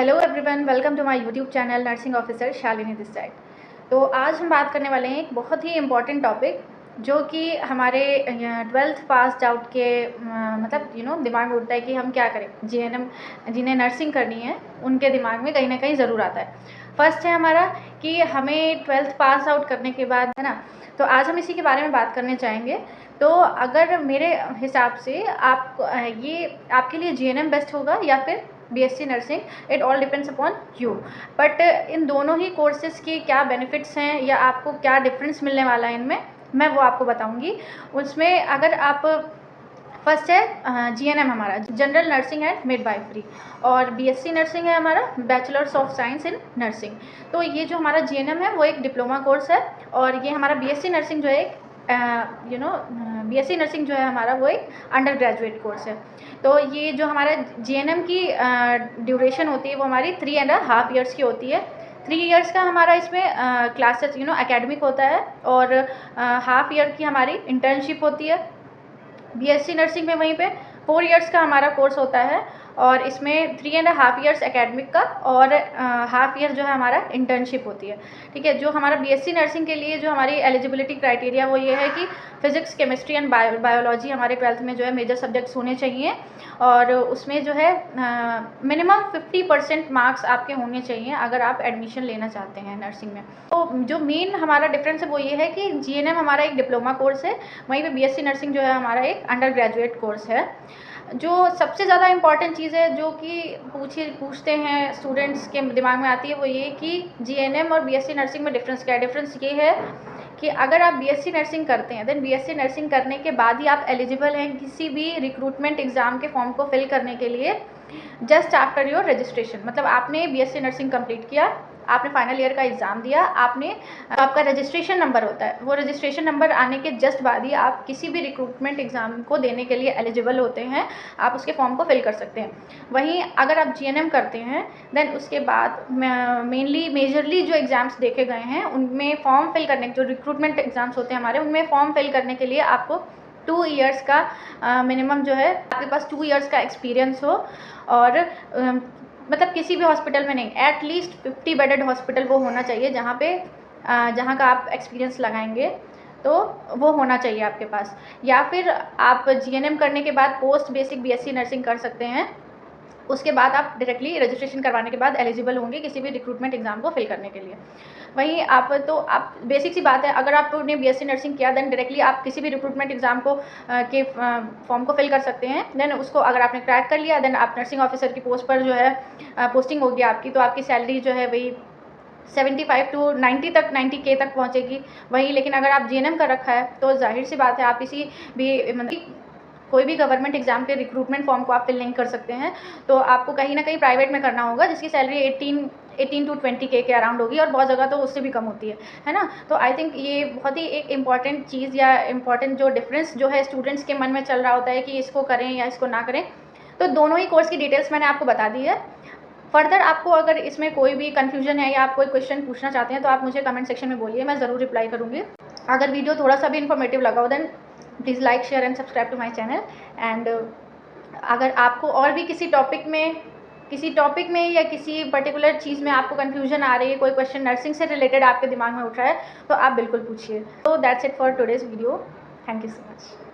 Hello everyone, welcome to my YouTube channel nursing officer Shalini this side. तो आज हम बात करने वाले हैं एक बहुत ही इम्पॉर्टेंट टॉपिक जो कि हमारे 12th पास आउट के मतलब दिमाग में उठता है कि हम क्या करें। जीएनएम जिन्हें नर्सिंग करनी है उनके दिमाग में कहीं ना कहीं ज़रूर आता है। फर्स्ट है हमारा कि हमें 12th पास आउट करने के बाद, है ना, तो आज हम इसी के बारे में बात करने चाहेंगे। तो अगर मेरे हिसाब से आप ये आपके लिए जीएनएम बेस्ट होगा या फिर BSc nursing, it all depends upon you. But in दोनों ही कोर्सेज़ के क्या बेनिफिट्स हैं या आपको क्या डिफरेंस मिलने वाला है इनमें, मैं वो आपको बताऊंगी। उसमें अगर आप फर्स्ट है जीएनएम हमारा जनरल नर्सिंग एंड मिडवाइफरी, और बीएससी नर्सिंग है हमारा bachelors of science in nursing. तो ये जो हमारा जीएनएम है वो एक डिप्लोमा कोर्स है, और ये हमारा बीएससी नर्सिंग जो है एक बीएससी नर्सिंग जो है हमारा वो एक अंडर ग्रेजुएट कोर्स है। तो ये जो हमारा जीएनएम की ड्यूरेशन होती है वो हमारी 3.5 ईयर्स की होती है। 3 ईयर्स का हमारा इसमें क्लासेस एकेडमिक होता है, और हाफ ईयर की हमारी इंटर्नशिप होती है। बीएससी नर्सिंग में वहीं पे 4 ईयर्स का हमारा कोर्स होता है, और इसमें 3.5 ईयर्स एकेडमिक का और हाफ ईयर जो है हमारा इंटर्नशिप होती है। ठीक है, जो हमारा बीएससी नर्सिंग के लिए जो हमारी एलिजिबिलिटी क्राइटेरिया वो ये है कि फिजिक्स, केमिस्ट्री एंड बायोलॉजी हमारे 12th में जो है मेजर सब्जेक्ट्स होने चाहिए, और उसमें जो है मिनिमम 50% मार्क्स आपके होने चाहिए अगर आप एडमिशन लेना चाहते हैं नर्सिंग में। तो जो मेन हमारा डिफरेंस है वो ये है कि जीएनएम हमारा एक डिप्लोमा कोर्स है, वहीं पे बीएससी नर्सिंग जो है हमारा एक अंडर ग्रेजुएट कोर्स है। जो सबसे ज़्यादा इम्पॉर्टेंट चीज़ है जो कि पूछते हैं स्टूडेंट्स के दिमाग में आती है वो ये कि जीएनएम और बीएससी नर्सिंग में डिफरेंस क्या है। डिफरेंस ये है कि अगर आप बीएससी नर्सिंग करते हैं देन बीएससी नर्सिंग करने के बाद ही आप एलिजिबल हैं किसी भी रिक्रूटमेंट एग्ज़ाम के फॉर्म को फिल करने के लिए, जस्ट आफ्टर योर रजिस्ट्रेशन। मतलब आपने बीएससी नर्सिंग कंप्लीट किया, आपने फाइनल ईयर का एग्ज़ाम दिया, आपने आपका रजिस्ट्रेशन नंबर होता है, वो रजिस्ट्रेशन नंबर आने के जस्ट बाद ही आप किसी भी रिक्रूटमेंट एग्ज़ाम को देने के लिए एलिजिबल होते हैं, आप उसके फॉर्म को फिल कर सकते हैं। वहीं अगर आप जीएनएम करते हैं देन उसके बाद मेजरली जो एग्ज़ाम्स देखे गए हैं उनमें फॉर्म फिल करने, जो रिक्रूटमेंट एग्ज़ाम्स होते हैं हमारे, उनमें फॉर्म फिल करने के लिए आपको 2 ईयर्स का मिनिमम जो है आपके पास 2 ईयर्स का एक्सपीरियंस हो, और मतलब किसी भी हॉस्पिटल में नहीं, एटलीस्ट 50 बेडेड हॉस्पिटल वो होना चाहिए जहाँ का आप एक्सपीरियंस लगाएंगे, तो वो होना चाहिए आपके पास। या फिर आप जीएनएम करने के बाद पोस्ट बेसिक बीएससी नर्सिंग कर सकते हैं, उसके बाद आप डायरेक्टली रजिस्ट्रेशन करवाने के बाद एलिजिबल होंगे किसी भी रिक्रूटमेंट एग्ज़ाम को फिल करने के लिए। वहीं आप बेसिक सी बात है, अगर आपने बीएससी नर्सिंग किया देन डायरेक्टली आप किसी भी रिक्रूटमेंट एग्ज़ाम को के फॉर्म को फिल कर सकते हैं। देन उसको अगर आपने क्रैक कर लिया देन आप नर्सिंग ऑफिसर की पोस्ट पर जो है पोस्टिंग होगी आपकी, तो आपकी सैलरी जो है वही 75 टू 90 तक 90K तक पहुँचेगी। वहीं लेकिन अगर आप जीएनएम कर रखा है तो जाहिर सी बात है आप किसी भी मतलब कोई भी गवर्नमेंट एग्जाम के रिक्रूटमेंट फॉर्म को आप फिल नहीं कर सकते हैं, तो आपको कहीं ना कहीं प्राइवेट में करना होगा जिसकी सैलरी 18 टू 20K के अराउंड होगी, और बहुत जगह तो उससे भी कम होती है ना। तो आई थिंक ये बहुत ही एक इम्पॉर्टेंट चीज़ या इम्पॉर्टेंट जो डिफरेंस जो है स्टूडेंट्स के मन में चल रहा होता है कि इसको करें या इसको ना करें। तो दोनों ही कोर्स की डिटेल्स मैंने आपको बता दी है। फर्दर आपको अगर इसमें कोई भी कन्फ्यूजन है या आप कोई क्वेश्चन पूछना चाहते हैं तो आप मुझे कमेंट सेक्शन में बोलिए, मैं ज़रूर रिप्लाई करूँगी। अगर वीडियो थोड़ा सा भी इन्फॉर्मेटिव लगा हो then please like, share and subscribe to my channel. And अगर आपको और भी किसी टॉपिक में या किसी पर्टिकुलर चीज़ में आपको कन्फ्यूजन आ रही है, कोई क्वेश्चन नर्सिंग से रिलेटेड आपके दिमाग में उठ रहा है, तो आप बिल्कुल पूछिए। तो that's it for today's video. Thank you so much.